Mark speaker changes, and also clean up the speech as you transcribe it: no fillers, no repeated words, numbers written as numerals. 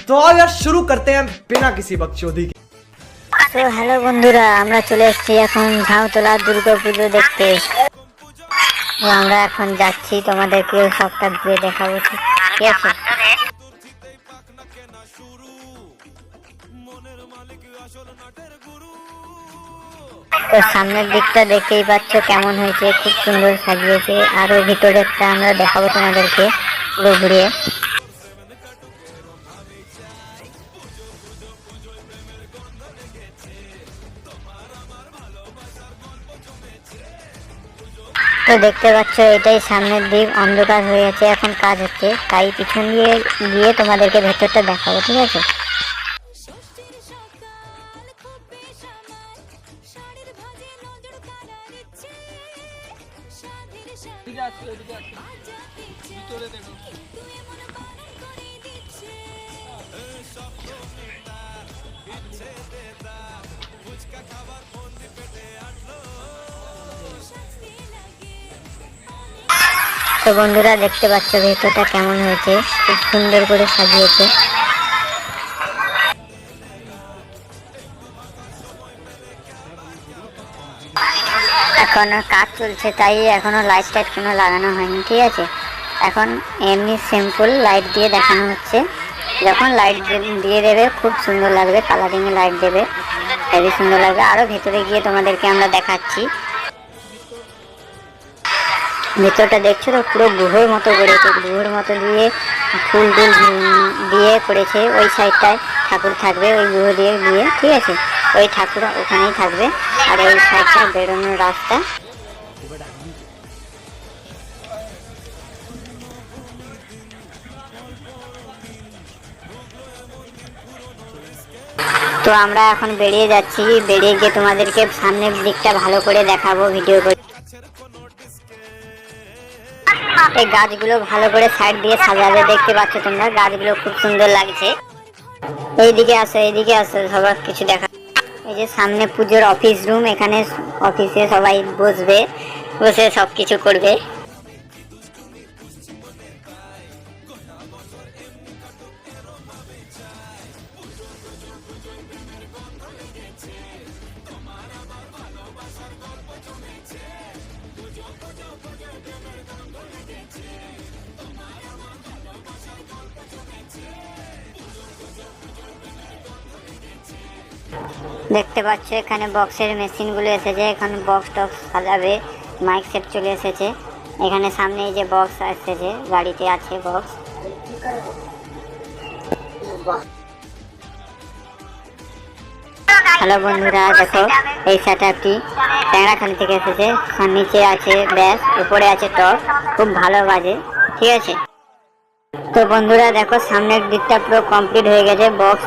Speaker 1: तो आओ यार शुरू करते हैं बिना किसी बकचोदी के।
Speaker 2: তো হ্যালো বন্ধুরা, আমরা চলে এসেছি এখন ঝাউতলা দুর্গা পুজো দেখতে। তো আমরা এখন যাচ্ছি, তোমাদেরকে সবটা ঘুরে দেখাবো, ঠিক আছে? তো সামনের দিকটা দেখতেই পাচ্ছ কেমন হয়েছে, খুব সুন্দর সাজিয়েছে। আরো ভিতরেরটা আমরা দেখাবো তোমাদেরকে পুরো ঘুরে। তো দেখতে পাচ্ছ এটাই সামনের দিক, অন্ধকার হয়ে আছে, এখন কাজ হচ্ছে, তাই পিছন দিয়ে গিয়ে তোমাদেরকে ভেতরটা দেখাবো, ঠিক আছে? তো বন্ধুরা দেখতে পাচ্ছ ভেতরটা কেমন হয়েছে, খুব সুন্দর করে সাজিয়েছে। এখনো কাজ চলছে, তাই এখনো লাইট টাইট কোনো লাগানো হয়নি, ঠিক আছে? এখন এমনি সিম্পল লাইট দিয়ে দেখানো হচ্ছে। যখন লাইট দিয়ে দেবে খুব সুন্দর লাগবে, কালারিং এ লাইট দেবে, হেবি সুন্দর লাগবে। আরো ভেতরে গিয়ে তোমাদেরকে আমরা দেখাচ্ছি। ভেতরটা দেখছো তো পুরো গুহর মতো করেছে, গুহর মতো দিয়ে ফুল টুল দিয়ে করেছে। ওই সাইডটায় ঠাকুর থাকবে, ওই গুহ দিয়ে দিয়ে, ঠিক আছে? ওই ঠাকুর ওখানেই থাকবে। আর এই সাইডটা বেরোনোর রাস্তা। তো আমরা এখন বেরিয়ে যাচ্ছি, বেরিয়ে গিয়ে তোমাদেরকে সামনের দিকটা ভালো করে দেখাবো ভিডিও করে। এই গাছগুলো ভালো করে সাইড দিয়ে সাজাবে, দেখতে পাচ্ছ তোমরা, গাছগুলো খুব সুন্দর লাগছে। এইদিকে আসো, এইদিকে আসো, সবার কিছু দেখা। এই যে সামনে পুজোর অফিস রুম, এখানে অফিসে সবাই বসবে, বসে সব কিছু করবে। দেখতে পাচ্ছ এখানে বক্সের মেশিন গুলো এসেছে, এখানে বক্স টক্স সাজাবে, মাইক সেট চলে এসেছে। এখানে সামনে এই যে বক্স এসেছে, গাড়িতে আছে বক্স। হ্যালো বন্ধুরা, দেখো এই সেটআপটি ট্যাংরাখালি থেকে এসেছে। নিচে আছে ব্যাস, উপরে আছে টপ, খুব ভালো বাজে, ঠিক আছে? তো বন্ধুরা দেখো সামনের দিকটা পুরো কমপ্লিট হয়ে গেছে, বক্স